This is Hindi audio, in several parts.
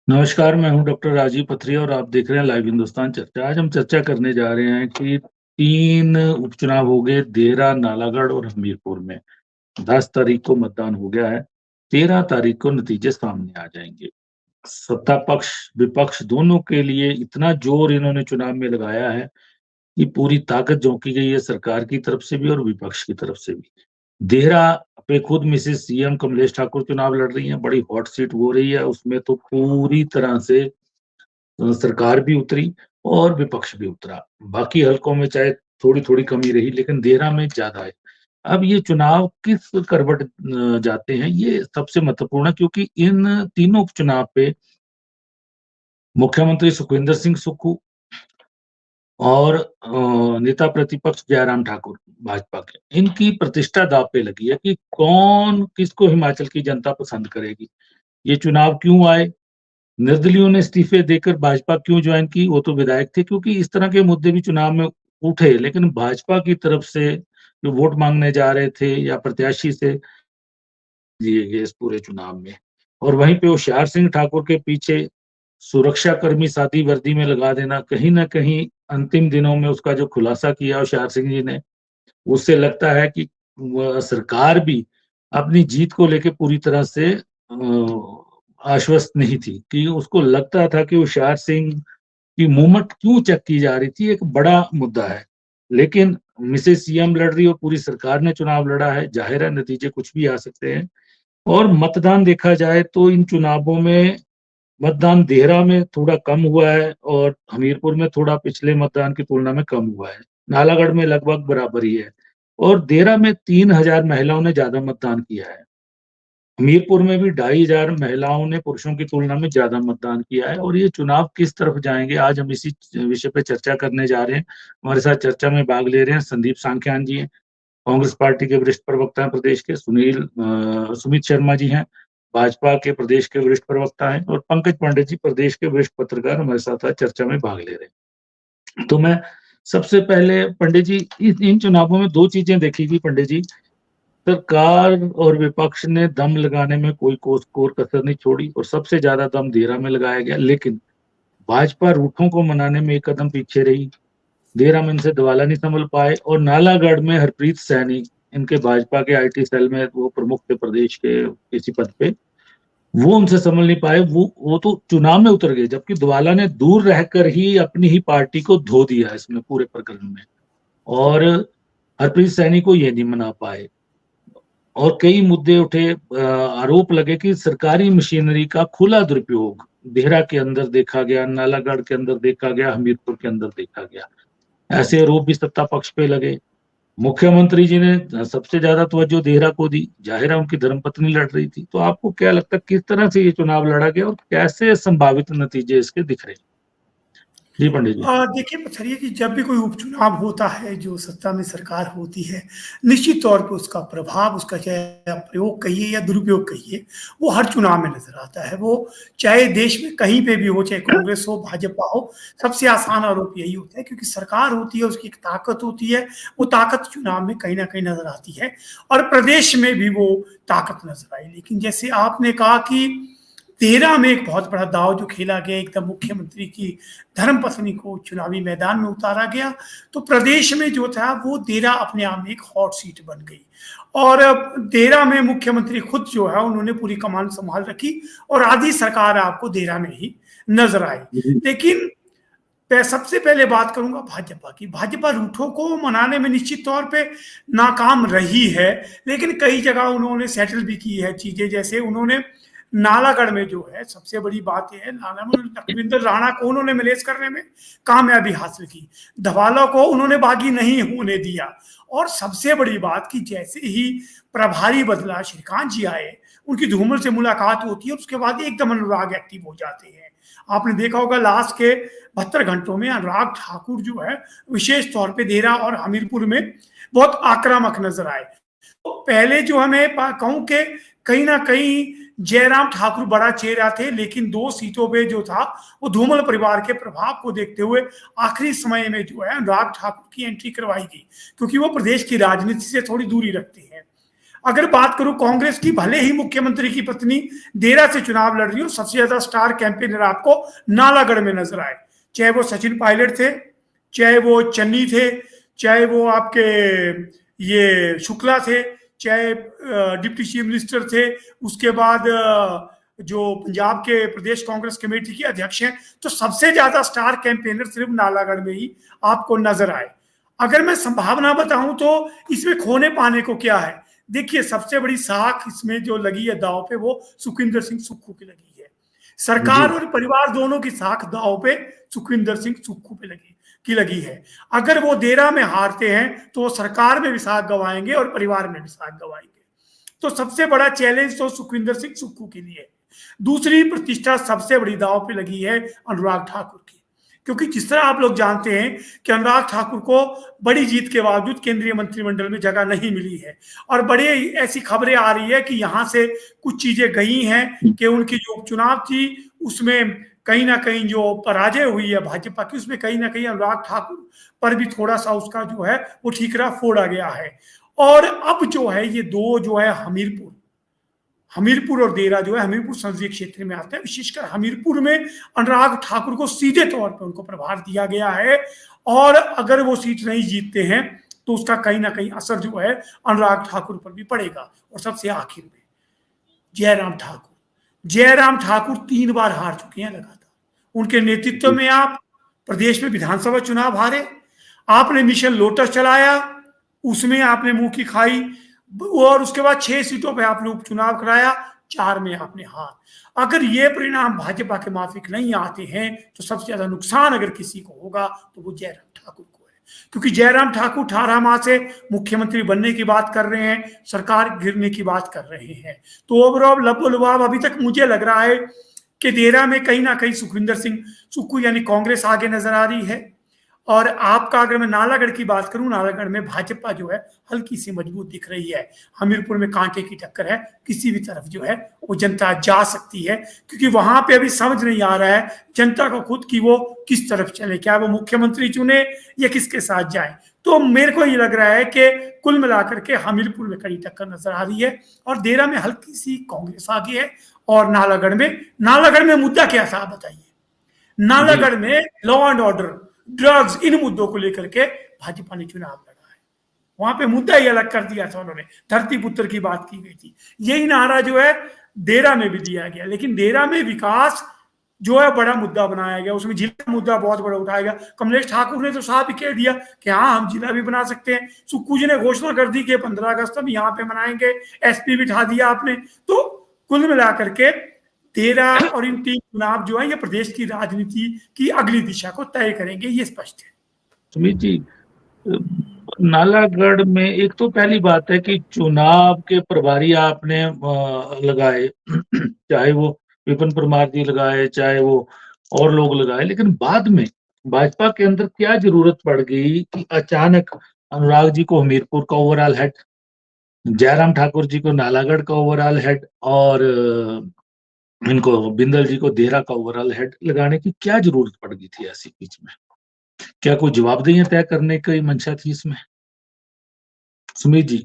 नमस्कार, मैं हूं डॉक्टर राजीव पथरिया और आप देख रहे हैं लाइव हिंदुस्तान चर्चा। आज हम चर्चा करने जा रहे हैं कि 3 उपचुनाव हो गए देहरा, नालागढ़ और हमीरपुर में। 10 तारीख को मतदान हो गया है। 13 तारीख को नतीजे सामने आ जाएंगे। सत्ता पक्ष, विपक्ष दोनों के लिए इतना जोर इन्होंने चुनाव में लगाया है कि पूरी ताकत झोंकी गई है सरकार की तरफ से भी और विपक्ष की तरफ से भी। देहरा पे खुद मिसेस सीएम कमलेश ठाकुर चुनाव लड़ रही हैं, बड़ी हॉट सीट हो रही है। उसमें तो पूरी तरह से सरकार भी उतरी और विपक्ष भी उतरा। बाकी हलकों में चाहे थोड़ी-थोड़ी कमी रही, लेकिन देहरा में ज़्यादा है। अब ये चुनाव किस करवट जाते हैं, ये सबसे महत्वपूर्ण है, क्योंकि इन तीनों उपचुनाव पे मुख्यमंत्री सुखविंदर सिंह सुक्खू और नेता प्रतिपक्ष जयराम ठाकुर भाजपा के, इनकी प्रतिष्ठा दांव पे लगी है कि कौन किसको हिमाचल की जनता पसंद करेगी। ये चुनाव क्यों आए, निर्दलीयों ने इस्तीफे देकर भाजपा क्यों ज्वाइन की, वो तो विधायक थे, क्योंकि इस तरह के मुद्दे भी चुनाव में उठे, लेकिन भाजपा की तरफ से जो वोट मांगने जा रहे थे या प्रत्याशी से दिए गए इस पूरे चुनाव में। और वहीं पे होशियार सिंह ठाकुर के पीछे सुरक्षाकर्मी सादी वर्दी में लगा देना, कहीं न कहीं अंतिम दिनों में उसका जो खुलासा किया होशियार सिंह जी ने, उससे लगता है कि सरकार भी अपनी जीत को लेके पूरी तरह से आश्वस्त नहीं थी, कि उसको लगता था कि होशियार सिंह की मूवमेंट क्यों चेक की जा रही थी, एक बड़ा मुद्दा है। लेकिन मिसेस सीएम लड़ रही और पूरी सरकार ने चुनाव लड़ा है, जाहिर है नतीजे कुछ भी आ सकते हैं। और मतदान देखा जाए तो इन चुनावों में मतदान देहरा में थोड़ा कम हुआ है और हमीरपुर में थोड़ा पिछले मतदान की तुलना में कम हुआ है। नालागढ़ में लगभग बराबर ही है और देहरा में 3000 महिलाओं ने ज़्यादा मतदान किया है। हमीरपुर में भी 2500 महिलाओं ने पुरुषों की तुलना में ज़्यादा मतदान किया है और ये चुनाव किस तरफ जाएँगे, आज हम इसी विषय पे चर्चा करने जा रहे हैं। हमारे साथ चर्चा में भाग ले रहे हैं संदीप सांख्यान जी हैं, कांग्रेस पार्टी के वरिष्ठ प्रवक्ता हैं प्रदेश के, सुमित शर्मा जी हैं, भाजपा के प्रदेश के वरिष्ठ प्रवक्ता हैं और पंकज पंडित जी प्रदेश के वरिष्ठ पत्रकार हमारे साथ आज चर्चा में भाग ले रहे हैं। तो मैं सबसे पहले पंडित जी, इन चुनावों में 2 चीज़ें देखी गई पंडित जी। सरकार और विपक्ष ने दम लगाने में कोई कोर कसर नहीं छोड़ी और सबसे ज़्यादा दम देहरा में लगाया गया, लेकिन भाजपा रूठों को मनाने में एक कदम पीछे रही। देहरा में इनसे दवाला नहीं संभल पाए और नालागढ़ में हरप्रीत सैनी, इनके भाजपा के आईटी सेल में वो प्रमुख थे प्रदेश के किसी पद पे, वो उनसे संभल नहीं पाए। वो तो चुनाव में उतर गए, जबकि दवाला ने दूर रहकर ही अपनी ही पार्टी को धो दिया इसमें पूरे प्रकरण में और हरप्रीत सैनी को ये नहीं मना पाए। और कई मुद्दे उठे, आरोप लगे कि सरकारी मशीनरी का खुला दुरुपयोग देहरा के अंदर देखा गया, नालागढ़ के अंदर देखा गया, हमीरपुर के अंदर देखा गया। ऐसे आरोप भी सत्ता पक्ष पे लगे। मुख्यमंत्री जी ने सबसे ज्यादा तवज्जो देहरा को दी, जाहिर है उनकी धर्मपत्नी लड़ रही थी। तो आपको क्या लगता है किस तरह से ये चुनाव लड़ा गया और कैसे संभावित नतीजे इसके दिख रहे हैं? जी पंडित जी। देखिए पथरिया कि जब भी कोई उपचुनाव होता है, जो सत्ता में सरकार होती है, निश्चित तौर पे उसका प्रभाव, उसका चाहे आप प्रयोग कहिए या दुरुपयोग कहिए, वो हर चुनाव में नज़र आता है। वो चाहे देश में कहीं पे भी हो, चाहे कांग्रेस हो, भाजपा हो, सबसे आसान आरोप यही होता है, क्योंकि सरकार होती है, उसकी एक ताकत होती है, वो ताकत चुनाव में कहीं न कहीं नज़र आती है और प्रदेश में भी वो ताकत नज़र आई। लेकिन जैसे आपने कहा कि 13 में एक बहुत बड़ा दाव जो खेला गया, एकदम मुख्यमंत्री की धर्मपत्नी को चुनावी मैदान में उतारा गया, तो प्रदेश में जो था वो देहरा अपने आप में एक हॉट सीट बन गई और देहरा में मुख्यमंत्री खुद जो है उन्होंने पूरी कमान संभाल रखी और आधी सरकार आपको देहरा में ही नजर आई। लेकिन मैं सबसे पहले बात करूंगा भाजपा की। भाजपा रूठों को मनाने में निश्चित तौर पे नाकाम रही है, लेकिन कई जगह उन्होंने सेटल भी की है चीजें। जैसे उन्होंने नालागढ़ में जो है सबसे बड़ी बात यह है, नाला में लखविंदर राणा को उन्होंने मैनेज करने में कामयाबी हासिल की, धवाला को उन्होंने बागी नहीं होने दिया। और सबसे बड़ी बात कि जैसे ही प्रभारी बदला, श्रीकांत जी आए, उनकी धूमल से मुलाकात होती है, उसके बाद एकदम अनुराग एक्टिव हो जाते हैं। आपने देखा होगा लास्ट के 72 घंटों में अनुराग ठाकुर जो है विशेष तौर पे देहरा और हमीरपुर में बहुत आक्रामक नजर आए। तो पहले जो हमें कहूं कि कहीं ना कहीं जयराम ठाकुर बड़ा चेहरा थे, लेकिन 2 सीटों पे जो था वो धूमल परिवार के प्रभाव को देखते हुए आखिरी समय में जो है अनुराग ठाकुर की एंट्री करवाई गई, क्योंकि वो प्रदेश की राजनीति से थोड़ी दूरी रखते हैं। अगर बात करूं कांग्रेस की, भले ही मुख्यमंत्री की पत्नी देरा से चुनाव लड़ रही हो, सबसे ज्यादा स्टार कैंपेनर आपको नालागढ़ में नजर आए, चाहे वो सचिन पायलट थे, चाहे वो चन्नी थे, चाहे वो आपके ये शुक्ला थे, चाहे डिप्टी चीफ मिनिस्टर थे, उसके बाद जो पंजाब के प्रदेश कांग्रेस कमेटी के अध्यक्ष हैं, तो सबसे ज्यादा स्टार कैंपेनर सिर्फ नालागढ़ में ही आपको नजर आए। अगर मैं संभावना बताऊं तो इसमें खोने पाने को क्या है, देखिए सबसे बड़ी साख इसमें जो लगी है दांव पे, वो सुखविंदर सिंह सुक्खू की लगी है। सरकार और परिवार दोनों की साख दांव पे सुखविंदर सिंह सुक्खू पे लगी है। अगर वो देरा में हारते हैं तो वो सरकार में भी साख गवाएंगे और परिवार में भी साख गवाएंगे। तो सबसे बड़ा चैलेंज तो सुखविंदर सिंह सुक्खू के लिए। दूसरी प्रतिष्ठा सबसे बड़ी दांव पे लगी है अनुराग ठाकुर की, क्योंकि जिस तरह आप लोग जानते हैं कि अनुराग ठाकुर को बड़ी जीत के बावजूद केंद्रीय मंत्रिमंडल में जगह नहीं मिली है, और बड़े ऐसी खबरें आ रही है कि यहां से कुछ चीजें गई हैं कि उनकी जो उपचुनाव थी उसमें कहीं ना कहीं जो पराजय हुई है भाजपा की, उसमें कहीं ना कहीं अनुराग ठाकुर पर भी थोड़ा सा उसका जो है वो ठीकरा फोड़ा गया है। और अब जो है ये दो जो है हमीरपुर और देरा जो है, हमीरपुर संसदीय क्षेत्र में आता है, विशेषकर हमीरपुर में अनुराग ठाकुर को सीधे तौर पर उनको प्रभार दिया गया है, और अगर वो सीट नहीं जीतते हैं तो उसका कहीं ना कहीं असर जो है अनुराग ठाकुर पर भी पड़ेगा। और सबसे आखिर में जयराम ठाकुर 3 बार हार चुके हैं लगातार। उनके नेतृत्व में आप प्रदेश में विधानसभा चुनाव हारे, आपने मिशन लोटस चलाया, उसमें आपने मुंह की खाई, और उसके बाद 6 सीटों पे आपने उपचुनाव कराया, 4 में आपने हार। अगर ये परिणाम भाजपा के माफिक नहीं आते हैं तो सबसे ज्यादा नुकसान अगर किसी को होगा तो वो जयराम ठाकुर को है, क्योंकि जयराम ठाकुर 18 माह से मुख्यमंत्री बनने की बात कर रहे हैं, सरकार गिरने की बात कर रहे हैं। तो ओवरऑल लबोलुबाब अभी तक मुझे लग रहा है कि देरा में कहीं ना कहीं सुखविंदर सिंह सुक्खू यानी कांग्रेस आगे नजर आ रही है। और आपका अगर मैं नालागढ़ की बात करूं, नालागढ़ में भाजपा जो है हल्की सी मजबूत दिख रही है। हमीरपुर में कांटे की टक्कर है, किसी भी तरफ जो है वो जनता जा सकती है, क्योंकि वहां पे अभी समझ नहीं आ रहा है जनता को खुद की वो किस तरफ चले, क्या वो मुख्यमंत्री चुने या किसके साथ जाए। तो मेरे को ये लग रहा है कि कुल मिलाकर के हमीरपुर में कड़ी टक्कर नजर आ रही है, और देरा में हल्की सी कांग्रेस आगे है। और नालागढ़ में मुद्दा क्या था बताइए। नालागढ़ में लॉ एंड ऑर्डर, ड्रग्स, इन मुद्दों को लेकर के भाजपा ने चुनाव लड़ा है। वहां पे मुद्दा ही अलग कर दिया था उन्होंने, धरती पुत्र की बात की गई थी। यही नारा जो है देरा में भी दिया गया, लेकिन देरा में विकास जो है बड़ा मुद्दा बनाया गया, उसमें जिला मुद्दा बहुत बड़ा उठाया गया। कमलेश ठाकुर ने तो साफ ही कह दिया कि हाँ हम जिला भी बना सकते हैं। सुक्खू जी ने घोषणा कर दी कि 15 अगस्त हम यहाँ पे मनाएंगे, एसपी बिठा दिया आपने। तो कुल मिलाकर के तेरा और इन 3 चुनाव जो है ये प्रदेश की राजनीति की अगली दिशा को तय करेंगे, ये स्पष्ट है। सुमित जी, नालागढ़ में एक तो पहली बात है कि चुनाव के प्रभारी आपने लगाए, चाहे वो विपिन परमार जी लगाए, चाहे वो और लोग लगाए, लेकिन बाद में भाजपा के अंदर क्या जरूरत पड़ गई कि अचानक अनुराग जी को हमीरपुर का ओवरऑल हेड, जयराम ठाकुर जी को नालागढ़ का ओवरऑल हेड, और इनको बिंदल जी को देहरा का ओवरऑल हेड लगाने की क्या जरूरत पड़ गई थी ऐसी बीच में? क्या कोई जवाबदेही तय करने की मंशा थी इसमें, सुमित जी?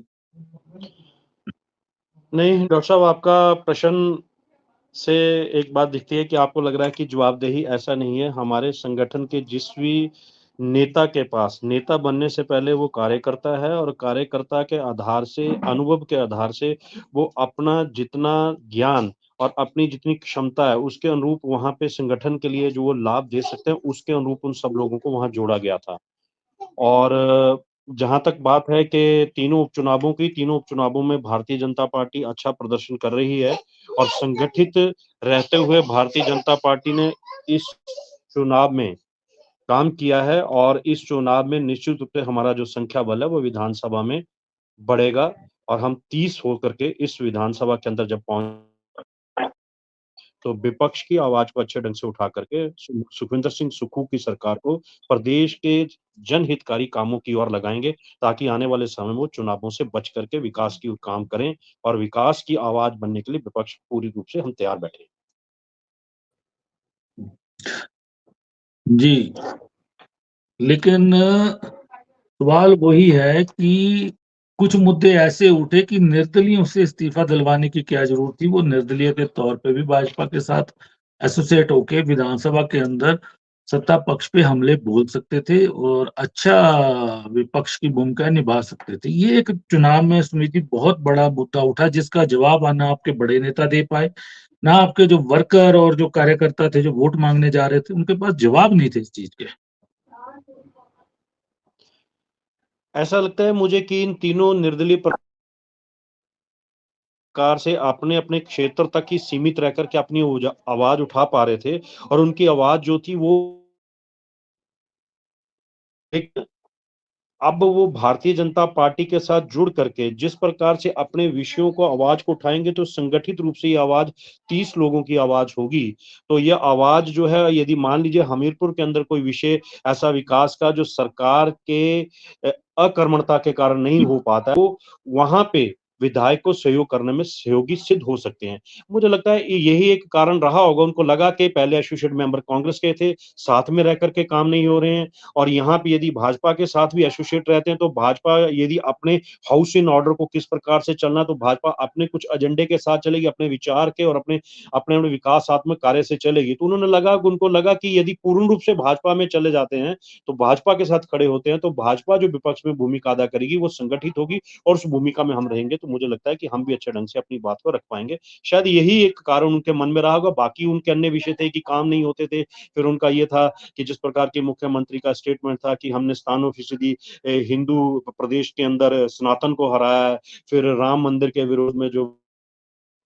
नहीं डॉक्टर साहब, आपका प्रश्न से एक बात दिखती है कि आपको लग रहा है कि जवाबदेही, ऐसा नहीं है। हमारे संगठन के जिस भी नेता के पास, नेता बनने से पहले वो कार्यकर्ता है, और कार्यकर्ता के आधार से, अनुभव के आधार से वो अपना जितना ज्ञान और अपनी जितनी क्षमता है उसके अनुरूप वहाँ पे संगठन के लिए जो वो लाभ दे सकते हैं, उसके अनुरूप उन सब लोगों को वहाँ जोड़ा गया था। और जहां तक बात है कि तीनों उपचुनावों में भारतीय जनता पार्टी अच्छा प्रदर्शन कर रही है, और संगठित रहते हुए भारतीय जनता पार्टी ने इस चुनाव में काम किया है, और इस चुनाव में निश्चित रूप से हमारा जो संख्या बल है वो विधानसभा में बढ़ेगा, और हम 30 होकर के इस विधानसभा के अंदर जब पहुंच, तो विपक्ष की आवाज को अच्छे ढंग से उठा करके सुखविंदर सिंह सुक्खू की सरकार को प्रदेश के जनहितकारी कामों की ओर लगाएंगे, ताकि आने वाले समय में वो चुनावों से बच करके विकास की काम करें, और विकास की आवाज बनने के लिए विपक्ष पूरी रूप से हम तैयार बैठे। जी, लेकिन सवाल वही है कि कुछ मुद्दे ऐसे उठे कि निर्दलीयों से इस्तीफा दिलवाने की क्या ज़रूरत थी? वो निर्दलीय के तौर पे भी भाजपा के साथ एसोसिएट होके विधानसभा के अंदर सत्ता पक्ष पे हमले बोल सकते थे और अच्छा विपक्ष की भूमिका निभा सकते थे। ये एक चुनाव में सुमित जी बहुत बड़ा मुद्दा उठा जिसका जवाब ना आपके बड़े नेता दे पाए, ना आपके जो वर्कर और जो कार्यकर्ता थे जो वोट माँगने जा रहे थे, उनके पास जवाब नहीं थे इस चीज़ के। ऐसा लगता है मुझे कि इन तीनों निर्दलीय प्रकार से अपने-अपने क्षेत्र तक ही सीमित रह कर के अपनी आवाज़ उठा पा रहे थे और उनकी आवाज़ जो थी वो एक अब वो भारतीय जनता पार्टी के साथ जुड़ करके जिस प्रकार से अपने विषयों को आवाज़ को उठाएँगे तो संगठित रूप से ये आवाज़ 30 लोगों की आवाज़ होगी। तो ये आवाज़ जो है यदि मान लीजिए हमीरपुर के अंदर कोई विषय ऐसा विकास का जो सरकार के अकर्मणता के कारण नहीं हो पाता है, वो वहाँ पे विधायक को सहयोग करने में सहयोगी सिद्ध हो सकते हैं। मुझे लगता है यही एक कारण रहा होगा, उनको लगा कि पहले एसोसिएट मेंबर कांग्रेस के थे, साथ में रह कर के काम नहीं हो रहे हैं और यहाँ पे यदि भाजपा के साथ भी एसोसिएट रहते हैं, तो भाजपा यदि अपने हाउस इन ऑर्डर को किस प्रकार से चलना, तो भाजपा अपने कुछ एजेंडे के साथ चलेगी, अपने विचार के और अपने विकासात्मक कार्य से चलेगी। तो उनको लगा कि यदि पूर्ण रूप से भाजपा में चले जाते हैं, तो भाजपा के साथ खड़े होते हैं, तो भाजपा जो विपक्ष में भूमिका अदा करेगी, वो संगठित होगी और उस भूमिका में हम रहेंगे, तो मुझे लगता है कि हम भी अच्छे ढंग से अपनी बात को रख पाएँगे। शायद यही एक कारण उनके मन में रहा होगा, बाकी उनके अन्य विषय थे कि काम नहीं होते थे। फिर उनका ये था कि जिस प्रकार के मुख्यमंत्री का स्टेटमेंट था कि हमने स्थानों फीसदी हिंदू प्रदेश के अंदर सनातन को हराया है, फिर राम मंदिर के विरोध में जो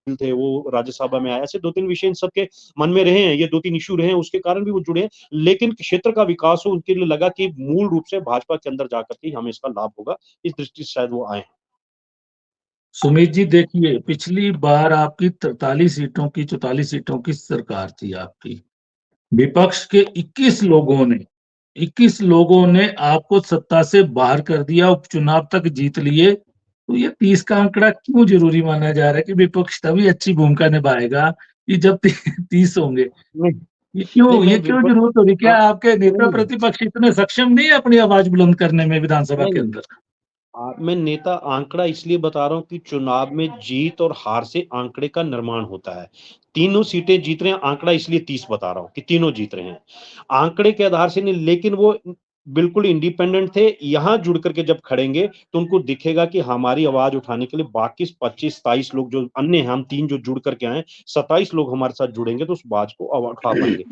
थे वो राज्यसभा में आए। ऐसे 2-3 विषय इन सबके मन में रहे हैं, ये 2-3 इश्यू रहे हैं, उसके कारण भी वो जुड़े हैं। लेकिन क्षेत्र का विकास हो उनके लिए लगा कि मूल रूप से भाजपा के अंदर जाकर के हमें इसका लाभ होगा। इस दृष्टि से शायद वो आए हैं। सुमित जी देखिए, पिछली बार आपकी 43 सीटों की 44 सीटों की सरकार थी आपकी। विपक्ष के 21 लोगों ने आपको सत्ता से बाहर कर दिया, उपचुनाव तक जीत लिए। तो ये 30 का आंकड़ा क्यों ज़रूरी माना जा रहा है कि विपक्ष तभी अच्छी भूमिका निभाएगा कि जब 30 होंगे? नहीं, ये नहीं क्यों विपक्ष ज़रूरत होगी? क्या हाँ, आपके नेता नहीं, प्रतिपक्ष इतने सक्षम नहीं है अपनी आवाज़ बुलंद करने में विधानसभा के नहीं। अंदर? मैं नेता आंकड़ा इसलिए बता रहा हूँ कि चुनाव में जीत और हार से आंकड़े का निर्माण होता है। तीनों सीटें जीत रहे हैं, आंकड़ा इसलिए 30 बता रहा हूँ कि तीनों जीत रहे हैं। आंकड़े के आधार से नहीं लेकिन वो बिल्कुल इंडिपेंडेंट थे। यहाँ जुड़ कर के जब खड़ेंगे तो उनको दिखेगा कि हमारी आवाज़ उठाने के लिए बाकी 25-27 लोग जो अन्य हैं, हम 3 जो जुड़ कर के आए हैं, 27 लोग हमारे साथ जुड़ेंगे तो उस आवाज़ को उठा पाएँगे।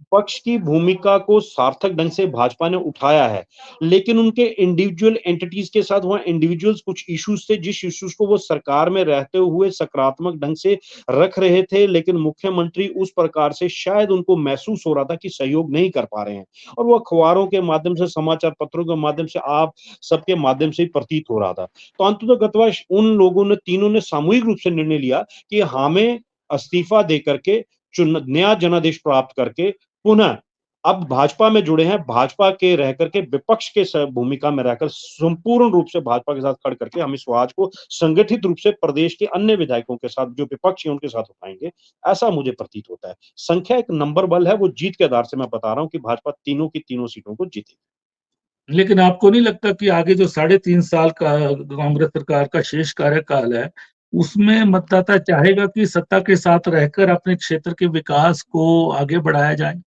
विपक्ष की भूमिका को सार्थक ढंग से भाजपा ने उठाया है। लेकिन उनके इंडिविजुअल एंटिटीज के साथ वहाँ इंडिविजुअल्स कुछ इश्यूज थे जिस इश्यूज को वो सरकार में रहते हुए सकारात्मक ढंग से रख रहे थे लेकिन मुख्यमंत्री उस प्रकार से शायद उनको महसूस हो रहा था कि सहयोग नहीं कर पा रहे हैं और वो अखबारों के माध्यम से समाचार पत्रों के माध्यम से आप सबके माध्यम से ही प्रतीत हो रहा था तो अंततः उन लोगों ने तीनों ने सामूहिक रूप से निर्णय लिया कि हमें इस्तीफा दे करके नया जनादेश प्राप्त करके पुनः अब भाजपा में जुड़े हैं, भाजपा के रह करके विपक्ष के भूमिका में रहकर संपूर्ण रूप से भाजपा के साथ खड़ करके हम इस आवाज को संगठित रूप से प्रदेश के अन्य विधायकों के साथ जो विपक्ष है उनके साथ उठाएंगे, ऐसा मुझे प्रतीत होता है। संख्या एक नंबर बल है, वो जीत के आधार से मैं बता रहा हूँ कि भाजपा तीनों की तीनों सीटों को जीतेगी। लेकिन आपको नहीं लगता कि आगे जो 3.5 साल का कांग्रेस सरकार का शेष कार्यकाल है, उसमें मतदाता चाहेगा कि सत्ता के साथ रहकर अपने क्षेत्र के विकास को आगे बढ़ाया जाए?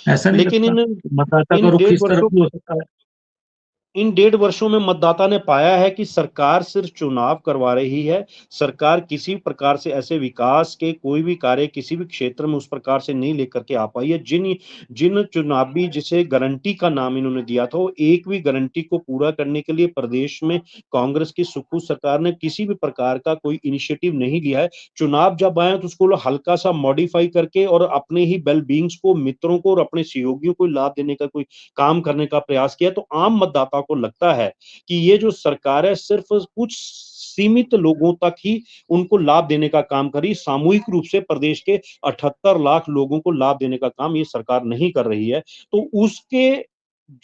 ऐसा नहीं लेकिन लगता? इन मतदाता का इन रुख डेढ़ इस तरफ वर्षों भी हो सकता है। इन 1.5 वर्षों में मतदाता ने पाया है कि सरकार सिर्फ चुनाव करवा रही है। सरकार किसी प्रकार से ऐसे विकास के कोई भी कार्य किसी भी क्षेत्र में उस प्रकार से नहीं लेकर के आ पाई है। जिन जिन चुनावी जिसे गारंटी का नाम इन्होंने दिया था, वो एक भी गारंटी को पूरा करने के लिए प्रदेश में कांग्रेस की सुप्रीम सरकार ने किसी भी प्रकार का कोई इनिशिएटिव नहीं लिया है। चुनाव जब आए तो उसको हल्का-सा मॉडिफाई करके और अपने ही वेल बीइंग्स को, मित्रों को और अपने सहयोगियों को लाभ देने का कोई काम करने का प्रयास किया, तो आम मतदाता को लगता है कि ये जो सरकार है सिर्फ कुछ सीमित लोगों तक ही उनको लाभ देने का काम करी, सामूहिक रूप से प्रदेश के 78 लाख लोगों को लाभ देने का काम ये सरकार नहीं कर रही है। तो उसके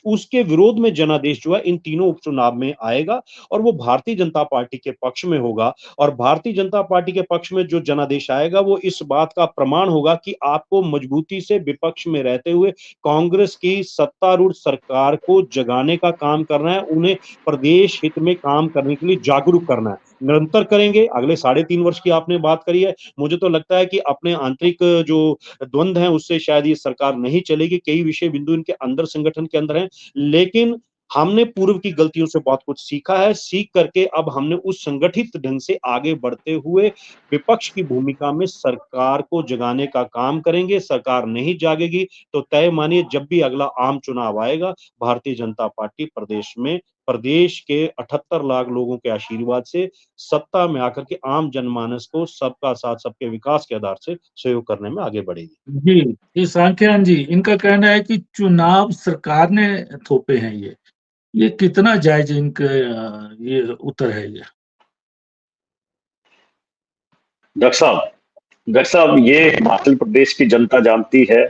उसके विरोध में जनादेश जो है इन तीनों उपचुनाव में आएगा और वो भारतीय जनता पार्टी के पक्ष में होगा। और भारतीय जनता पार्टी के पक्ष में जो जनादेश आएगा वो इस बात का प्रमाण होगा कि आपको मजबूती से विपक्ष में रहते हुए कांग्रेस की सत्तारूढ़ सरकार को जगाने का काम करना है, उन्हें प्रदेश हित में काम करने के लिए जागरूक करना है। निरंतर करेंगे। अगले 3.5 वर्ष की आपने बात करी है। मुझे तो लगता है कि अपने आंतरिक जो द्वंद्व है उससे शायद ये सरकार नहीं चलेगी। कई विषय बिंदु इनके अंदर संगठन के अंदर हैं, लेकिन हमने पूर्व की गलतियों से बहुत कुछ सीखा है। सीख करके अब हमने उस संगठित ढंग से आगे बढ़ते हुए विपक्ष की भूमिका में सरकार को जगाने का काम करेंगे। सरकार नहीं जागेगी तो तय मानिए जब भी अगला आम चुनाव आएगा, भारतीय जनता पार्टी प्रदेश के 78 लाख लोगों के आशीर्वाद से सत्ता में आकर के आम जनमानस को सबका साथ सबके विकास के आधार से सहयोग करने में आगे बढ़ेगी। जी, ये सांख्यान जी, इनका कहना है कि चुनाव सरकार ने थोपे हैं ये कितना जायज इनके ये उत्तर है ये? डॉक्टर साहब ये हिमाचल प्रदेश की जनता जानती है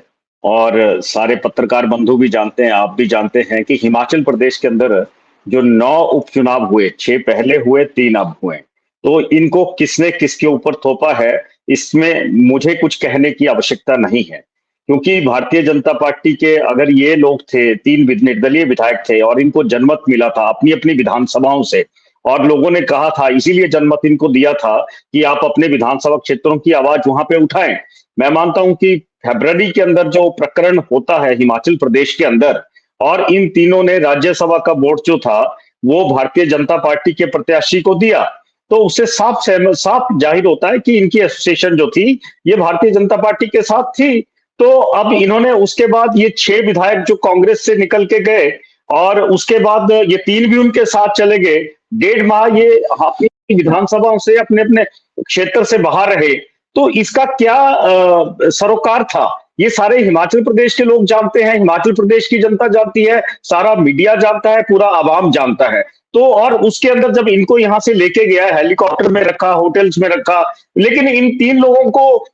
और सारे पत्रकार बंधु भी जानते हैं, आप भी जानते हैं कि हिमाचल प्रदेश के अंदर जो 9 उपचुनाव हुए, 6 पहले हुए, 3 अब हुए, तो इनको किसने किसके ऊपर थोपा है इसमें मुझे कुछ कहने की आवश्यकता नहीं है, क्योंकि भारतीय जनता पार्टी के अगर ये लोग थे, 3 निर्दलीय विधायक थे और इनको जनमत मिला था अपनी अपनी विधानसभाओं से, और लोगों ने कहा था, इसीलिए जनमत इनको दिया था कि आप अपने विधानसभा क्षेत्रों की आवाज वहां पे उठाएं। मैं मानता हूं कि फरवरी के अंदर जो प्रकरण होता है हिमाचल प्रदेश के अंदर, और इन तीनों ने राज्यसभा का वोट जो था वो भारतीय जनता पार्टी के प्रत्याशी को दिया, तो उससे साफ जाहिर होता है कि इनकी एसोसिएशन जो थी ये भारतीय जनता पार्टी के साथ थी। तो अब इन्होंने उसके बाद ये 6 विधायक जो कांग्रेस से निकल के गए और उसके बाद ये 3 भी उनके साथ चले गए, 1.5 माह ये अपनी विधानसभाओं से अपने अपने क्षेत्र से बाहर रहे, तो इसका क्या सरोकार था ये सारे हिमाचल प्रदेश के लोग जानते हैं, हिमाचल प्रदेश की जनता जानती है, सारा मीडिया जानता है, पूरा आवाम जानता है। तो और उसके अंदर जब इनको यहां से लेके गया, हेलीकॉप्टर में रखा, होटल्स में रखा, लेकिन इन 3 लोगों को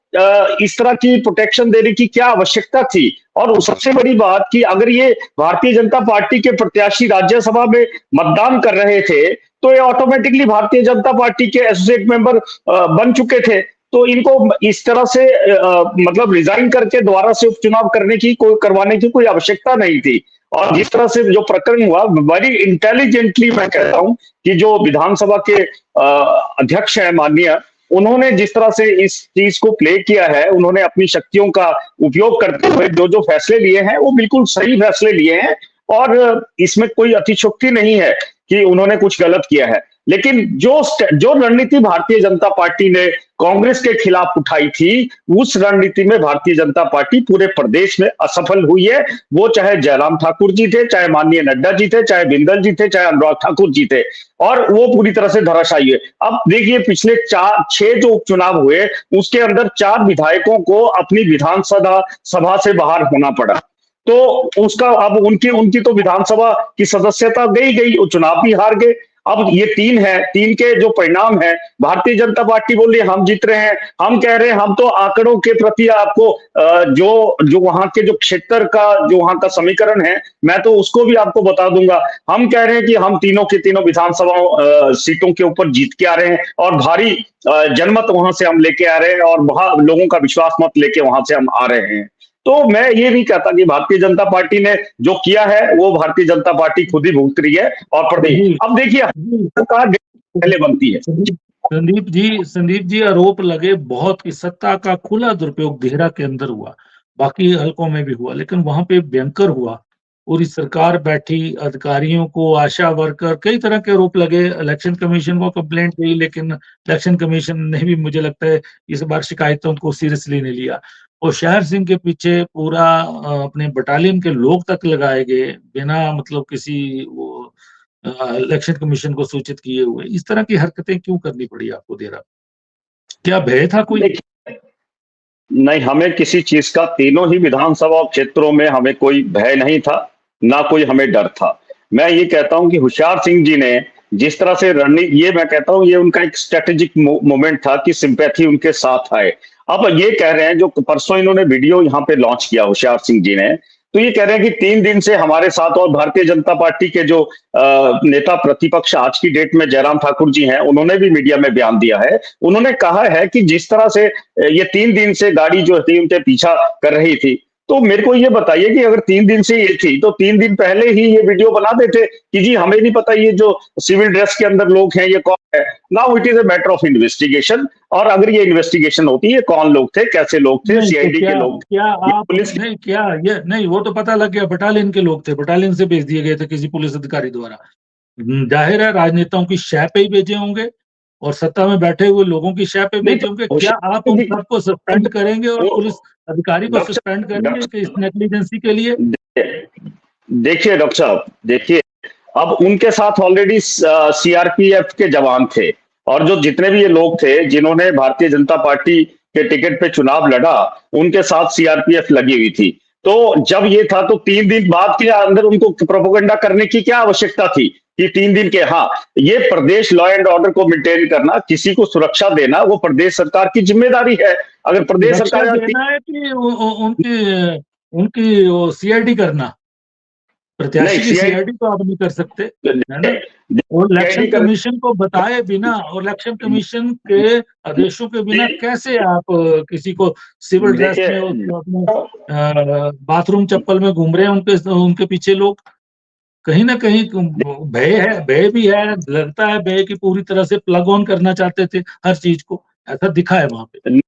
इस तरह की प्रोटेक्शन देने की क्या आवश्यकता थी? और सबसे बड़ी बात कि अगर ये भारतीय जनता पार्टी के प्रत्याशी राज्यसभा में मतदान कर रहे थे तो ये ऑटोमेटिकली भारतीय जनता पार्टी के एसोसिएट मेंबर बन चुके थे, तो इनको इस तरह से मतलब रिजाइन करके दोबारा से उपचुनाव करवाने की कोई आवश्यकता नहीं थी। और जिस तरह से जो प्रकरण हुआ, वेरी इंटेलिजेंटली मैं कहता हूं कि जो विधानसभा के अध्यक्ष हैं माननीय, उन्होंने जिस तरह से इस चीज को प्ले किया है, उन्होंने अपनी शक्तियों का उपयोग करते हुए जो फैसले लिए हैं वो बिल्कुल सही फैसले लिए हैं, और इसमें कोई अतिशयोक्ति नहीं है कि उन्होंने कुछ गलत किया है। लेकिन जो रणनीति भारतीय जनता पार्टी ने कांग्रेस के खिलाफ उठाई थी, उस रणनीति में भारतीय जनता पार्टी पूरे प्रदेश में असफल हुई है। वो चाहे जयराम ठाकुर जी थे, चाहे माननीय नड्डा जी थे, चाहे बिंदल जी थे, चाहे अनुराग ठाकुर जी थे, और वो पूरी तरह से धराशायी है। अब देखिए पिछले 6 जो उपचुनाव हुए उसके अंदर 4 विधायकों को अपनी विधानसभा से बाहर होना पड़ा, तो उसका अब उनकी तो विधानसभा की सदस्यता गई, वो चुनाव भी हार गए। अब ये 3 है, 3 के जो परिणाम है, भारतीय जनता पार्टी बोल रही है हम जीत रहे हैं, हम कह रहे हैं हम तो आंकड़ों के प्रति आपको जो वहां के जो क्षेत्र का जो वहां का समीकरण है मैं तो उसको भी आपको बता दूंगा। हम कह रहे हैं कि हम तीनों के तीनों विधानसभा सीटों के ऊपर जीत के आ रहे हैं और भारी जनमत वहां से हम लेके आ रहे हैं और वहां लोगों का विश्वास मत लेके वहां से हम आ रहे हैं। तो मैं ये नहीं कहता कि भारतीय जनता पार्टी ने जो किया है वो भारतीय जनता पार्टी खुद ही भुगत रही है और प्रदेश। अब देखिए सरकार पहले बनती है। संदीप जी आरोप लगे बहुत कि सत्ता का खुला दुरुपयोग देहरा के अंदर हुआ, बाकी हलकों में भी हुआ, लेकिन वहां पे भयंकर हुआ। पूरी सरकार बैठी, अधिकारियों को, आशा वर्कर, कई तरह के आरोप लगे। इलेक्शन कमीशन को कंप्लेंट की, लेकिन इलेक्शन कमीशन ने भी मुझे लगता है इस बार शिकायतों को सीरियसली नहीं लिया। और शहर सिंह के पीछे पूरा अपने बटालियन के लोग तक लगाए गए बिना मतलब किसी इलेक्शन कमीशन को सूचित किए हुए। इस तरह की हरकतें क्यों करनी पड़ी आपको देरा? क्या भय था कोई? नहीं, हमें किसी चीज का, तीनों ही विधानसभा क्षेत्रों में हमें कोई भय नहीं था, ना कोई हमें डर था। मैं ये कहता हूं कि होशियार सिंह जी ने जिस तरह से रणनीति, ये मैं कहता हूं ये उनका एक स्ट्रेटेजिक मोमेंट था कि सिंपैथी उनके साथ आए। अब ये कह रहे हैं, जो परसों इन्होंने वीडियो यहाँ पे लॉन्च किया होशियार सिंह जी ने, तो ये कह रहे हैं कि 3 दिन से हमारे साथ, और भारतीय जनता पार्टी के जो नेता प्रतिपक्ष आज की डेट में जयराम ठाकुर जी हैं, उन्होंने भी मीडिया में बयान दिया है। उन्होंने कहा है कि जिस तरह से ये 3 दिन से गाड़ी जो थी उनके पीछा कर रही थी, तो मेरे को ये बताइए कि अगर 3 दिन से ये थी तो 3 दिन पहले ही ये वीडियो बना देते कि जी हमें नहीं पता ये जो सिविल ड्रेस के अंदर लोग हैं ये कौन है। Now it is a matter of investigation, और अगर ये इन्वेस्टिगेशन होती है कौन लोग थे, कैसे लोग थे, नहीं तो सीआईडी के लोग, क्या ये आप पुलिस नहीं क्या ये नहीं, वो तो पता लग गया बटालियन के लोग थे, बटालियन से भेज दिए गए थे किसी पुलिस अधिकारी द्वारा। जाहिर है राजनेताओं की शय पे ही भेजे होंगे और सत्ता में बैठे हुए लोगों की शय पे नहीं भेजे होंगे। तो क्या आप उन सबको सस्पेंड करेंगे और पुलिस अधिकारी को डॉक्टर सस्पेंड करेंगे कि इस डॉक्टर नेग्लिजेंसी के लिए? देखिए डॉक्टर साहब, देखिए अब उनके साथ ऑलरेडी सीआरपीएफ के जवान थे, और जो जितने भी ये लोग थे जिन्होंने भारतीय जनता पार्टी के टिकट पे चुनाव लड़ा, उनके साथ सीआरपीएफ लगी हुई थी। तो जब ये था तो 3 दिन बाद के अंदर उनको प्रोपेगेंडा करने की क्या आवश्यकता थी कि 3 दिन के, हाँ ये प्रदेश लॉ एंड ऑर्डर को मेंटेन करना, किसी को सुरक्षा देना, वो प्रदेश सरकार की जिम्मेदारी है। अगर प्रदेश रक्षा सरकार देना है कि उनकी उनकी सीआईडी करना? प्रत्याशी की नहीं सीआईडी तो आप नहीं कर सकते, है ना? और इलेक्शन सीआईडी कर कमीशन को बताए बिना और इलेक्शन कमीशन के आदेशों के बिना कैसे आप किसी को सिविल ड्रेस में अपने बाथरूम चप्पल में घूम रहे हैं उनके पीछे लोग? कहीं ना कहीं भय है, भय भी है, लगता है भय की पूरी तरह से प्लग ऑन करना चाहते थे हर चीज को, ऐसा दिखा है वहां पे।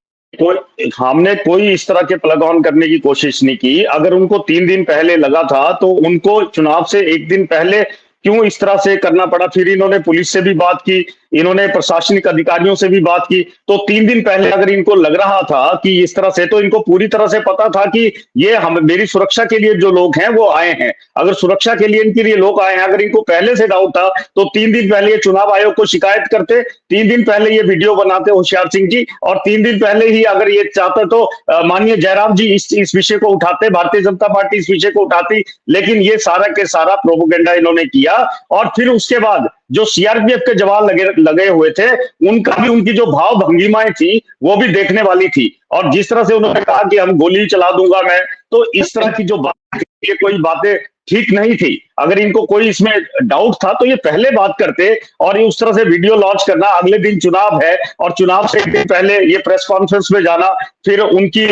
हमने कोई इस तरह के प्लग ऑन करने की कोशिश नहीं की। अगर उनको 3 दिन पहले लगा था तो उनको चुनाव से 1 दिन पहले क्यों इस तरह से करना पड़ा? फिर इन्होंने पुलिस से भी बात की, इन्होंने प्रशासनिक अधिकारियों से भी बात की। तो 3 दिन पहले अगर इनको लग रहा था कि इस तरह से, तो इनको पूरी तरह से पता था कि ये हम मेरी सुरक्षा के लिए जो लोग हैं वो आए हैं। अगर सुरक्षा के लिए इनके लिए लोग आए हैं, अगर इनको पहले से डाउट था तो 3 दिन पहले ये चुनाव आयोग को शिकायत करते, 3 दिन पहले ये वीडियो बनाते होशियार सिंह जी, और 3 दिन पहले ही अगर ये चाहते तो माननीय जयराम जी इस विषय को उठाते, भारतीय जनता पार्टी इस विषय को उठाती। लेकिन ये सारा के सारा प्रोपेगेंडा इन्होंने किया, और फिर उसके बाद जो सीआरपीएफ के जवान लगे हुए थे उनका भी, उनकी जो भाव भंगिमाएं थी वो भी देखने वाली थी। और जिस तरह से उन्होंने कहा कि हम गोली चला दूंगा मैं, तो इस तरह की जो बात, ये कोई बातें ठीक नहीं थी। अगर इनको कोई इसमें डाउट था तो ये पहले बात करते, और ये उस तरह से वीडियो लॉन्च करना, अगले दिन चुनाव है और चुनाव से 1 दिन पहले ये प्रेस कॉन्फ्रेंस में जाना। फिर उनकी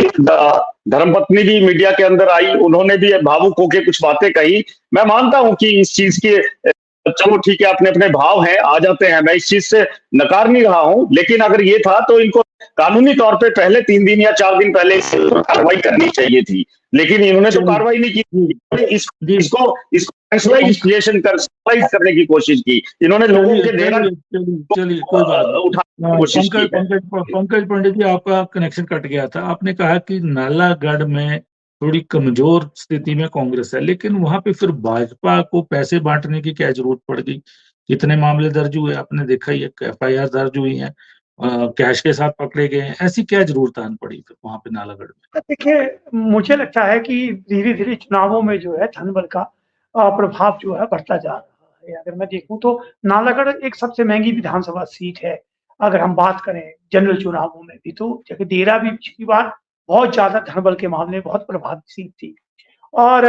धर्मपत्नी भी मीडिया के अंदर आई, उन्होंने भी भावुक होकर कुछ बातें कही। मैं मानता हूं कि इस चीज की, चलो ठीक है अपने अपने भाव हैं, आ जाते हैं, मैं इस चीज से नकार नहीं रहा हूं, लेकिन अगर ये था तो इनको कानूनी तौर पे पहले 3 दिन या 4 दिन पहले कार्रवाई करनी चाहिए थी, लेकिन इन्होंने तो कार्रवाई नहीं की। इसको करने की कोशिश की इन्होंने, लोगों के डेरा। चलिए कोई बात नहीं। पंकज पंडित जी, आपका कनेक्शन कट गया था। आपने कहा कि नालागढ़ में थोड़ी कमजोर स्थिति में कांग्रेस है, लेकिन वहां पे फिर भाजपा को पैसे बांटने की क्या जरूरत पड़ गई? कितने मामले दर्ज हुए आपने देखा ही है, एफआईआर दर्ज हुई है, कैश के साथ पकड़े गए हैं, ऐसी क्या जरूरत आन पड़ी फिर वहां पे नालागढ़ में? देखिए, मुझे लगता है कि धीरे धीरे चुनावों में जो है धनबल का प्रभाव जो है बढ़ता जा रहा है। अगर मैं देखूं तो नालागढ़ एक सबसे महंगी विधानसभा सीट है। अगर हम बात करें जनरल चुनावों में भी, तो जगदेरा भी पिछली बार बहुत ज्यादा धनबल के मामले में बहुत प्रभावित सीट थी। और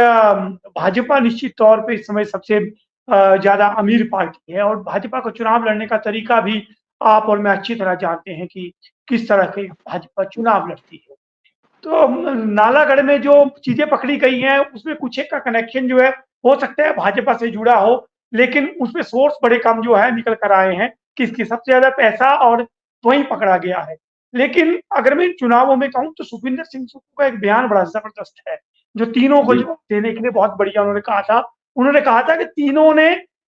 भाजपा निश्चित तौर पे इस समय सबसे ज्यादा अमीर पार्टी है, और भाजपा को चुनाव लड़ने का तरीका भी आप और मैं अच्छी तरह जानते हैं कि किस तरह के भाजपा चुनाव लड़ती है। तो नालागढ़ में जो चीजें पकड़ी गई हैं उसमें कुछ एक का कनेक्शन जो है हो सकता है भाजपा से जुड़ा हो, लेकिन उसमें सोर्स बड़े कम जो है निकल कर आए हैं, किसकी सबसे ज्यादा पैसा और वहीं पकड़ा गया है। लेकिन अगर मैं चुनावों में कहूं तो सुखविंदर सिंह सुक्खू का एक बयान बड़ा जबरदस्त है, जो तीनों को जवाब देने के लिए बहुत बढ़िया उन्होंने कहा था कि तीनों ने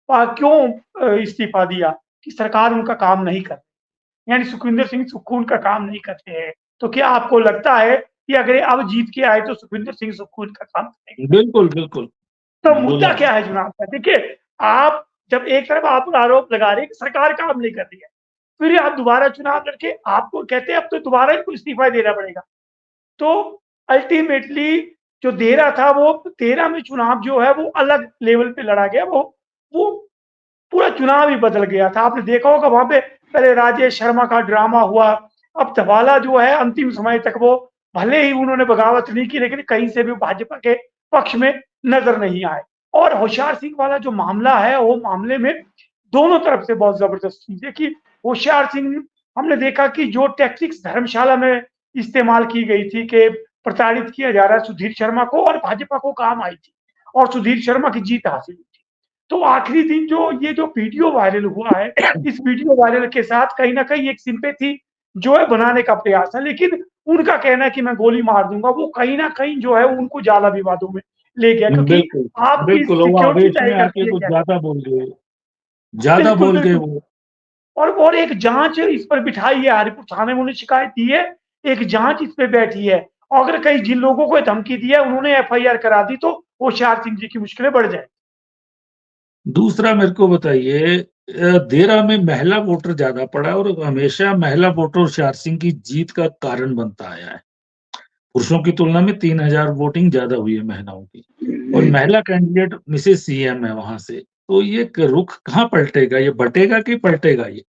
क्यों इस्तीफा दिया, कि सरकार उनका काम नहीं कर, यानी सुखविंदर सिंह सुक्खू उनका काम नहीं करते हैं। तो क्या आपको लगता है कि अगर अब जीत के आए तो सुखविंदर सिंह सुक्खू उनका काम करेंगे? बिल्कुल बिल्कुल। तो मुद्दा क्या है चुनाव का? देखिए, आप जब एक तरफ आप आरोप लगा रहे हैं कि सरकार काम नहीं कर रही है, फिर आप दोबारा चुनाव लड़के आपको कहते हैं अब तो दोबारा इनको इस्तीफा देना पड़ेगा, तो अल्टीमेटली जो देरा था वो 13 में चुनाव जो है वो अलग लेवल पे लड़ा गया, वो पूरा चुनाव ही बदल गया था। आपने देखा होगा वहां पे पहले राजेश शर्मा का ड्रामा हुआ, अब धवाला जो है अंतिम समय तक वो भले ही उन्होंने बगावत नहीं की, लेकिन कहीं से भी भाजपा के पक्ष में नजर नहीं आए। और होशियार सिंह वाला जो मामला है, वो मामले में दोनों तरफ से बहुत जबरदस्त चीज है कि होशियार सिंह, हमने देखा कि जो टैक्टिक्स धर्मशाला में इस्तेमाल की गई थी कि प्रताड़ित किया जा रहा है सुधीर शर्मा को, और भाजपा को काम आई थी और सुधीर शर्मा की जीत हासिल हुई थी। तो आखिरी दिन जो ये जो वीडियो वायरल हुआ है, इस वीडियो वायरल के साथ कहीं ना कहीं एक सिंपैथी जो है बनाने का प्रयास है, लेकिन उनका कहना है कि मैं गोली मार दूंगा, वो कहीं ना कहीं जो है उनको जाला विवादों में ले गया, क्योंकि बिल्कुल आपकी बिल्कुल, वो सिक्योरिटी आवेश तय में आके करती है कुछ क्या। ज्यादा बोल गए, ज्यादा बिल्कुल बोल गए बिल्कुल। वो। और एक जांच इस पर बिठाई है, हरिपुर थाने में उन्होंने शिकायत दी है, एक जांच इस पे बैठी है, और अगर कहीं जिन लोगों को धमकी दी है उन्होंने एफआईआर करा दी, तो होशियार सिंह जी की मुश्किलें बढ़ जाए। दूसरा मेरे को बताइए, देरा में महिला वोटर ज्यादा पड़ा है और हमेशा महिला वोटर होशियार सिंह की जीत का कारण बनता आया है। पुरुषों की तुलना में 3000 वोटिंग ज्यादा हुई है महिलाओं की, और महिला कैंडिडेट मिसेस सीएम है वहां से। तो ये रुख कहाँ पलटेगा, ये बटेगा कि पलटेगा ये?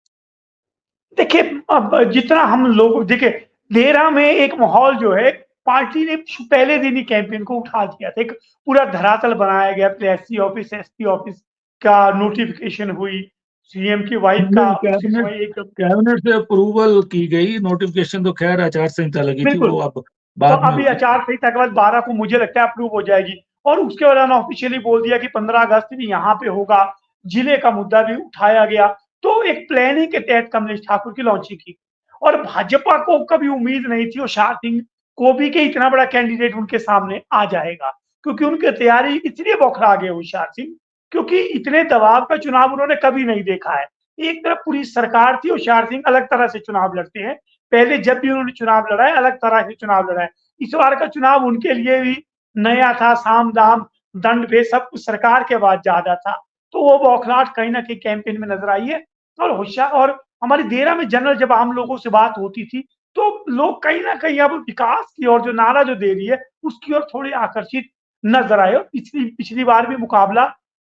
देखिए, अब जितना हम लोग देखिए, देरा में एक माहौल जो है, पार्टी ने पहले दिन ही कैंपेन को उठा दिया था, एक पूरा धरातल बनाया गया, फिर एससी ऑफिस, एसपी ऑफिस का नोटिफिकेशन हुई, सीएम की वाइफ का नहीं, उससे जो है एक, कैबिनेट से अप्रूवल की गई, नोटिफिकेशन तो खैर आचार संहिता लगी थी, बिल्कुल। वो अब तो बाद में अभी हुई। आचार संहिता के बाद 12 को मुझे लगता है अप्रूव हो जाएगी, और उसके बाद ऑफिशियली बोल दिया कि 15 अगस्त भी यहाँ पे होगा, जिले का मुद्दा भी उठाया गया। तो एक प्लानिंग के तहत कमलेश ठाकुर की लॉन्चिंग की, और भाजपा को कभी उम्मीद नहीं थी होशियार सिंह को भी कि इतना बड़ा कैंडिडेट उनके सामने आ जाएगा, क्योंकि उनकी तैयारी इसलिए बौखला गए होशियार सिंह, क्योंकि इतने दबाव का चुनाव उन्होंने कभी नहीं देखा है। एक तरफ पूरी सरकार थी, होशियार सिंह अलग तरह से चुनाव लड़ते हैं, पहले जब भी उन्होंने चुनाव लड़ा है अलग तरह से चुनाव लड़ा है। इस बार का चुनाव उनके लिए भी नया था, साम दाम दंड भेद सब कुछ सरकार के बाद ज्यादा था, तो वो बौखलाहट कहीं ना कहीं कैंपेन में नजर आई है। और होशियार, और हमारी देरा में जनरल जब आम लोगों से बात होती थी, तो लोग कहीं ना कहीं अब विकास की और जो नारा जो दे रही है उसकी ओर थोड़े आकर्षित नजर आए। और पिछली पिछली बार भी मुकाबला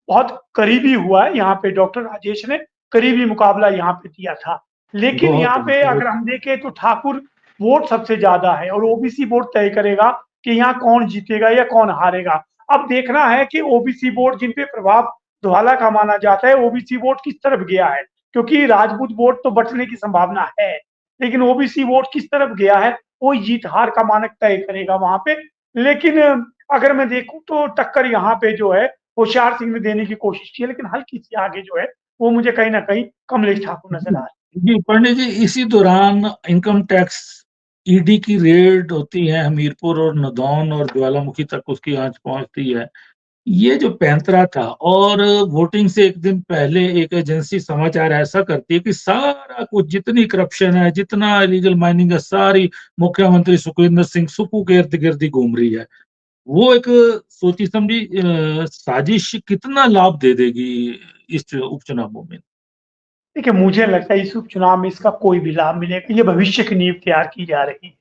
बहुत करीबी हुआ है, यहाँ पे डॉक्टर राजेश ने करीबी मुकाबला यहाँ पे दिया था, लेकिन बहुत यहाँ पे अगर हम देखें तो ठाकुर वोट सबसे ज्यादा है, और ओबीसी वोट तय करेगा कि यहाँ कौन जीतेगा या कौन हारेगा। अब देखना है कि ओबीसी वोट जिन पे प्रभाव धुआला का माना जाता है, ओबीसी वोट किस तरफ गया है, क्योंकि राजपूत वोट तो बचने की संभावना है, लेकिन ओबीसी वोट किस तरफ गया है वो जीत हार का मानक तय करेगा वहां पे। लेकिन अगर मैं देखूं तो टक्कर यहाँ पे जो है होशियार सिंह ने देने की कोशिश की है, लेकिन हल्की सी आगे जो है वो मुझे कहीं ना कहीं कमलेश ठाकुर नजर आ रहे हैं। जी पंडित जी, इसी दौरान इनकम टैक्स ईडी की रेड होती है हमीरपुर और नदौन और ज्वालामुखी तक उसकी आंच पहुंचती है। ये जो पैंतरा था, और वोटिंग से एक दिन पहले एक एजेंसी समाचार ऐसा करती है कि सारा कुछ, जितनी करप्शन है, जितना इलीगल माइनिंग है, सारी मुख्यमंत्री सुखविंदर सिंह सुक्खू के इर्द गिर्द ही घूम रही है। वो एक सोची समझी साजिश कितना लाभ दे देगी इस उपचुनावों में? देखिए, मुझे लगता है इस उपचुनाव में इसका कोई भी लाभ मिलेगा, ये भविष्य की नींव तैयार की जा रही है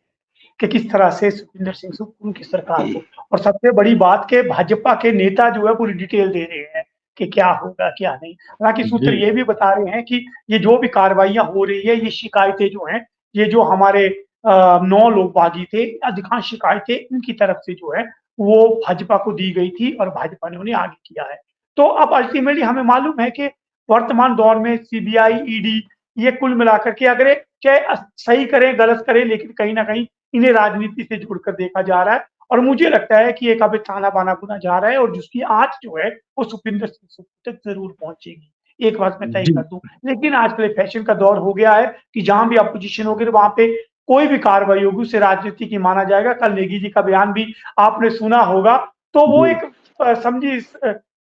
कि किस तरह से सुखविंदर सिंह सुक्खू की सरकार को, और सबसे बड़ी बात के भाजपा के नेता जो है पूरी डिटेल दे रहे हैं कि क्या होगा क्या नहीं। हालांकि सूत्र जी ये भी बता रहे हैं कि ये जो भी कार्रवाइयां हो रही है, ये शिकायतें जो हैं, ये जो हमारे 9 लोग बागी थे, अधिकांश शिकायतें इनकी तरफ से जो है वो भाजपा को दी गई थी, और भाजपा ने उन्हें आगे किया है। तो अब अल्टीमेटली हमें मालूम है कि वर्तमान दौर में सीबीआई, ईडी, ये कुल मिलाकर के अगर चाहे सही करें गलत करें, लेकिन कहीं ना कहीं इन्हें राजनीति से जुड़कर देखा जा रहा है, और मुझे लगता है कि एक अब ताना बाना बुना जा रहा है, और जिसकी आंच जो है वो सुखविंदर सिंह सुक्खू तक जरूर पहुंचेगी, एक बात मैं तय जी कर दूं। लेकिन आजकल फैशन का दौर हो गया है कि जहां भी अपोजिशन होगी वहां पे कोई भी कार्रवाई होगी उसे राजनीति की माना जाएगा। कल नेगी जी का बयान भी आपने सुना होगा, तो वो जी एक समझी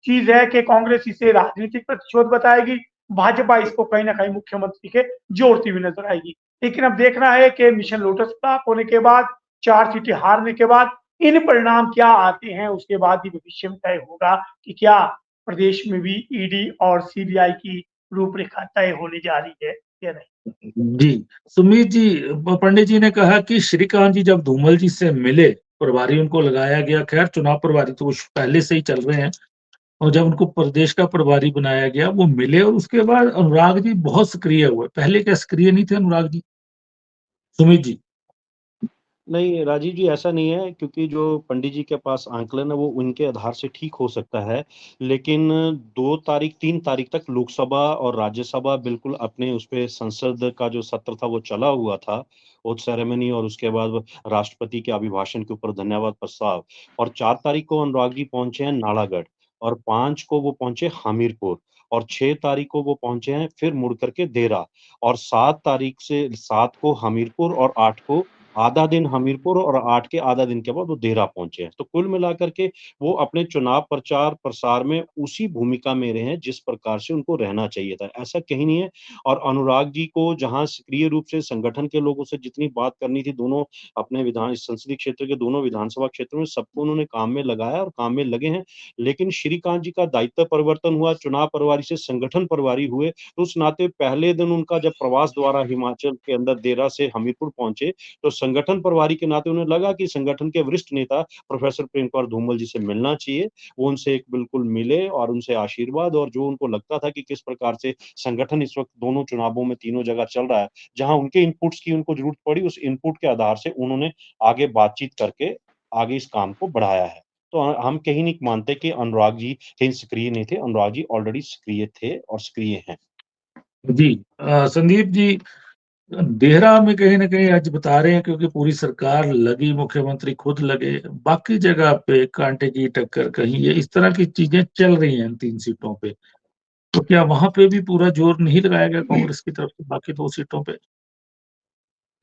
चीज है कि कांग्रेस इसे राजनीतिक प्रतिशोध बताएगी, भाजपा इसको कहीं ना कहीं मुख्यमंत्री के जोड़ती हुई नजर आएगी। लेकिन अब देखना है कि मिशन लोटस फ्लॉप होने के बाद, 4 सीटें हारने के बाद इन परिणाम क्या आते हैं, उसके बाद ही भविष्य में तय होगा कि क्या प्रदेश में भी ईडी और सीबीआई की रूपरेखा तय होने जा रही है या नहीं। जी सुमित जी, पंडित जी ने कहा कि श्रीकांत जी जब धूमल जी से मिले, प्रभारी उनको लगाया गया। खैर चुनाव प्रभारी तो पहले से ही चल रहे हैं, और जब उनको प्रदेश का प्रभारी बनाया गया, वो मिले, और उसके बाद अनुराग जी बहुत सक्रिय हुए। पहले क्या सक्रिय नहीं थे अनुराग जी? सुमित जी। नहीं, राजीव जी ऐसा नहीं है, क्योंकि जो पंडित जी के पास आंकलन है वो उनके आधार से ठीक हो सकता है। लेकिन 2 तारीख 3 तारीख तक लोकसभा और राज्यसभा बिल्कुल अपने उस पे संसद का जो सत्र था वो चला हुआ था, ओथ सेरेमनी और उसके बाद राष्ट्रपति के अभिभाषण के ऊपर धन्यवाद प्रस्ताव। और 4 तारीख को अनुराग जी पहुँचे हैं नालागढ़ और 5 को वो पहुँचे हमीरपुर और 6 तारीख को वो पहुँचे हैं फिर मुड़ कर के देरा और 7 तारीख से 7 को हमीरपुर और 8 को आधा दिन हमीरपुर और 8 के आधा दिन के बाद वो देहरा पहुँचे हैं। तो कुल मिलाकर के वो अपने चुनाव प्रचार-प्रसार में उसी भूमिका में रहे हैं जिस प्रकार से उनको रहना चाहिए था। ऐसा कहीं नहीं है। और अनुराग जी को जहाँ सक्रिय रूप से संगठन के लोगों से जितनी बात करनी थी, दोनों अपने विधान संसदीय क्षेत्र के दोनों विधानसभा क्षेत्रों में सबको उन्होंने काम में लगाया और काम में लगे हैं। लेकिन श्रीकांत जी का दायित्व परिवर्तन हुआ, चुनाव प्रभारी से संगठन प्रभारी हुए, तो उस नाते पहले दिन उनका जब प्रवास द्वारा हिमाचल के अंदर देहरा से हमीरपुर पहुँचे, तो संगठन प्रभारी के नाते उन्हें लगा कि संगठन के वरिष्ठ नेता प्रोफेसर प्रेम कुमार धूमल जी से मिलना चाहिए। वो उनसे एक बिल्कुल मिले और उनसे आशीर्वाद और जो उनको लगता था कि किस प्रकार से संगठन इस वक़्त दोनों चुनावों में तीनों जगह चल रहा है, जहाँ उनके इनपुट्स की उनको ज़रूरत पड़ी, उस इनपुट के आधार से उन्होंने आगे बातचीत करके आगे इस काम को बढ़ाया है। तो हम कहीं नहीं मानते कि अनुराग जी कहीं सक्रिय नहीं थे, अनुराग जी ऑलरेडी सक्रिय थे और सक्रिय हैं। जी संदीप जी, देहरा में कहीं न कहीं आज बता रहे हैं क्योंकि पूरी सरकार लगी, मुख्यमंत्री खुद लगे, बाकी जगह पे कांटे की टक्कर कहीं ये इस तरह की चीजें चल रही हैं इन 3 सीटों पे। तो क्या वहाँ पे भी पूरा जोर नहीं लगाया गया कांग्रेस की तरफ से बाकी 2 सीटों पे?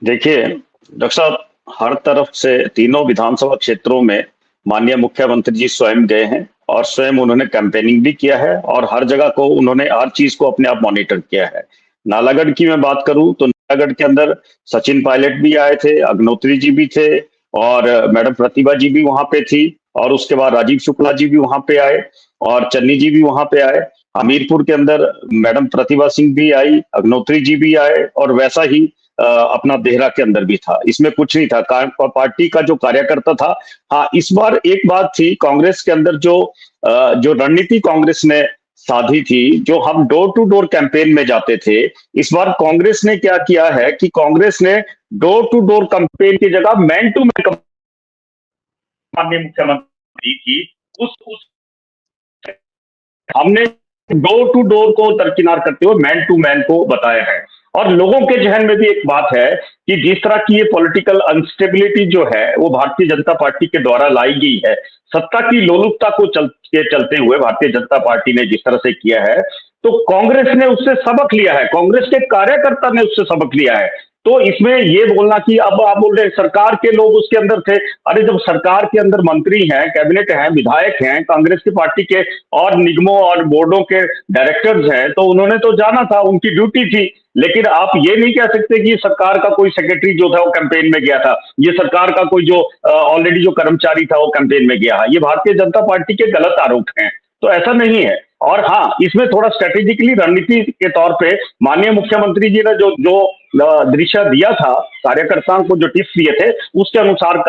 देखिए डॉक्टर साहब, हर तरफ से तीनों विधानसभा क्षेत्रों में माननीय मुख्यमंत्री जी स्वयं गए हैं और स्वयं उन्होंने कैंपेनिंग भी किया है और हर जगह को उन्होंने हर चीज को अपने आप मॉनिटर किया है। नालागढ़ की मैं बात करूं तो नालागढ़ के अंदर सचिन पायलट भी आए थे, अग्नोत्री जी भी थे और मैडम प्रतिभा जी भी वहां पे थी और उसके बाद राजीव शुक्ला जी भी वहां पे आए और चन्नी जी भी वहां पे आए। हमीरपुर के अंदर मैडम प्रतिभा सिंह भी आई, अग्नोत्री जी भी आए और वैसा ही अपना देहरा के अंदर भी था। इसमें कुछ नहीं था, पार्टी का जो कार्यकर्ता था। हाँ, इस बार एक बात थी कांग्रेस के अंदर जो रणनीति कांग्रेस ने साधी थी, जो हम डोर टू डोर कैंपेन में जाते थे, इस बार कांग्रेस ने क्या किया है कि कांग्रेस ने डोर टू डोर कैंपेन की जगह मैन टू मैन माननीय मुख्यमंत्री की उस हमने डोर टू डोर को दरकिनार करते हुए मैन टू मैन को बताया है। और लोगों के जहन में भी एक बात है कि जिस तरह की ये पॉलिटिकल अनस्टेबिलिटी जो है वो भारतीय जनता पार्टी के द्वारा लाई गई है, सत्ता की लोलुपता को चलते हुए भारतीय जनता पार्टी ने जिस तरह से किया है, तो कांग्रेस ने उससे सबक लिया है, कांग्रेस के कार्यकर्ता ने उससे सबक लिया है। तो इसमें ये बोलना कि अब आप बोल रहे हैं सरकार के लोग उसके अंदर थे, अरे जब सरकार के अंदर मंत्री हैं, कैबिनेट हैं, विधायक हैं, कांग्रेस की पार्टी के और निगमों और बोर्डों के डायरेक्टर्स हैं, तो उन्होंने तो जाना था, उनकी ड्यूटी थी। लेकिन आप ये नहीं कह सकते कि सरकार का कोई सेक्रेटरी जो था वो कैंपेन में गया था, ये सरकार का कोई जो ऑलरेडी जो कर्मचारी था वो कैंपेन में गया है। ये भारतीय जनता पार्टी के गलत आरोप हैं, तो ऐसा नहीं है। और हाँ, इसमें थोड़ा स्ट्रेटेजिकली रणनीति के तौर पे माननीय मुख्यमंत्री जी ने जो जो दृश्य दिया था, कार्यकर्ताओं को जो टिप्स दिए थे, उसके अनुसार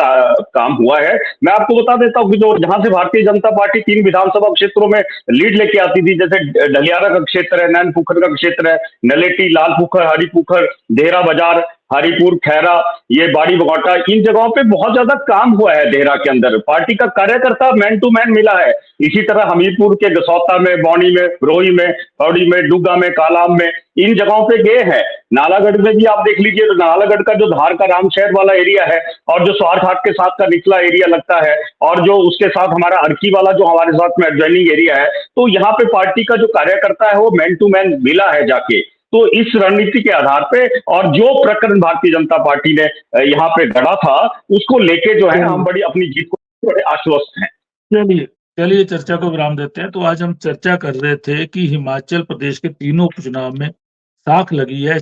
काम हुआ है। मैं आपको बता देता हूँ कि जो जहां से भारतीय जनता पार्टी 3 विधानसभा क्षेत्रों में लीड लेके आती थी, जैसे ढलियारा का क्षेत्र है, नैनपुखर का क्षेत्र है, नलेटी, लालपुखर, हरिपुखर, देहरा बाजार, हरिपुर, खैरा, ये बाड़ी बगौटा, इन जगहों पे बहुत ज्यादा काम हुआ है। देहरा के अंदर पार्टी का कार्यकर्ता मैन टू मैन मिला है। इसी तरह हमीरपुर के गसौता में, बौनी में, रोही में, पौड़ी में, डुग्गा में, कालाम में, इन जगहों पे गए हैं। नालागढ़ में भी आप देख लीजिए तो नालागढ़ का जो धार का राम शहर वाला एरिया है और जो स्वार घाट के साथ का निचला एरिया लगता है और जो उसके साथ हमारा अर्की वाला जो हमारे साथ में एडजॉइनिंग एरिया है, तो यहाँ पे पार्टी का जो कार्यकर्ता है वो मैन टू मैन मिला है जाके। तो इस रणनीति के आधार पे और जो प्रकरण भारतीय जनता पार्टी ने यहाँ पे गढ़ा था, उसको लेके जो है हम बड़ी अपनी जीत को बड़े आश्वस्त हैं। चलिए चलिए चर्चा को विराम देते हैं। तो आज हम चर्चा कर रहे थे कि हिमाचल प्रदेश के तीनों उपचुनाव में साख लगी है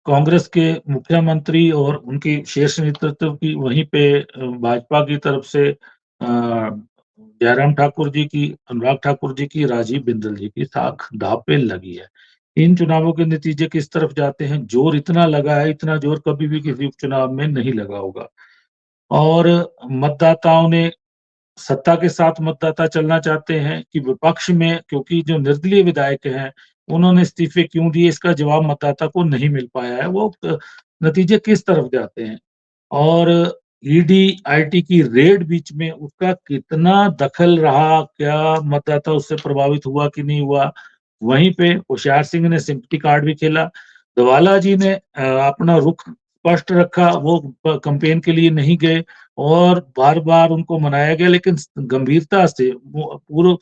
कांग्रेस के मुख्यमंत्री और उनकी शीर्ष नेतृत्व की, वहीं पे भाजपा की तरफ से जयराम ठाकुर जी की, अनुराग ठाकुर जी की, राजीव बिंदल जी की साख दांव पे लगी है। इन चुनावों के नतीजे किस तरफ जाते हैं, जोर इतना लगा है, इतना जोर कभी भी किसी उपचुनाव में नहीं लगा होगा। और मतदाताओं ने, सत्ता के साथ मतदाता चलना चाहते हैं कि विपक्ष में, क्योंकि जो निर्दलीय विधायक हैं उन्होंने इस्तीफे क्यों दिए, इसका जवाब मतदाता को नहीं मिल पाया है। वो नतीजे किस तरफ जाते हैं। और ईडी आईटी की रेड बीच में, उसका कितना दखल रहा, क्या मतदाता उससे प्रभावित हुआ कि नहीं हुआ। वहीं पे होशियार सिंह ने सिंपैथी कार्ड भी खेला, दवाला जी ने अपना रुख स्पष्ट रखा, वो कैंपेन के लिए नहीं गए और बार बार उनको मनाया गया, लेकिन गंभीरता से पूर्व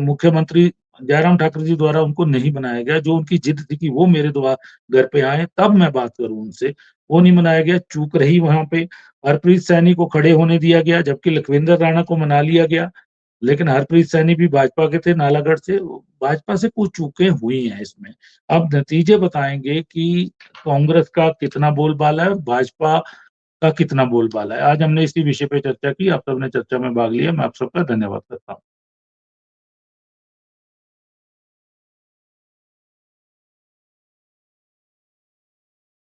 मुख्यमंत्री जयराम ठाकुर जी द्वारा उनको नहीं मनाया गया। जो उनकी जिद थी कि वो मेरे घर पे आए तब मैं बात करूं उनसे, वो नहीं मनाया गया। चूक रही वहां पे। हरप्रीत सैनी को खड़े होने दिया गया, जबकि लखविंदर राणा को मना लिया गया, लेकिन हरप्रीत सैनी भी भाजपा के थे, नालागढ़ से। भाजपा से कुछ चूकें हुई हैं इसमें। अब नतीजे बताएंगे कि कांग्रेस का कितना बोलबाला है और भाजपा का कितना बोलबाला है। आज हमने इसी विषय पे चर्चा की, आप सबने चर्चा में भाग लिया, मैं आप सबका धन्यवाद करता हूँ।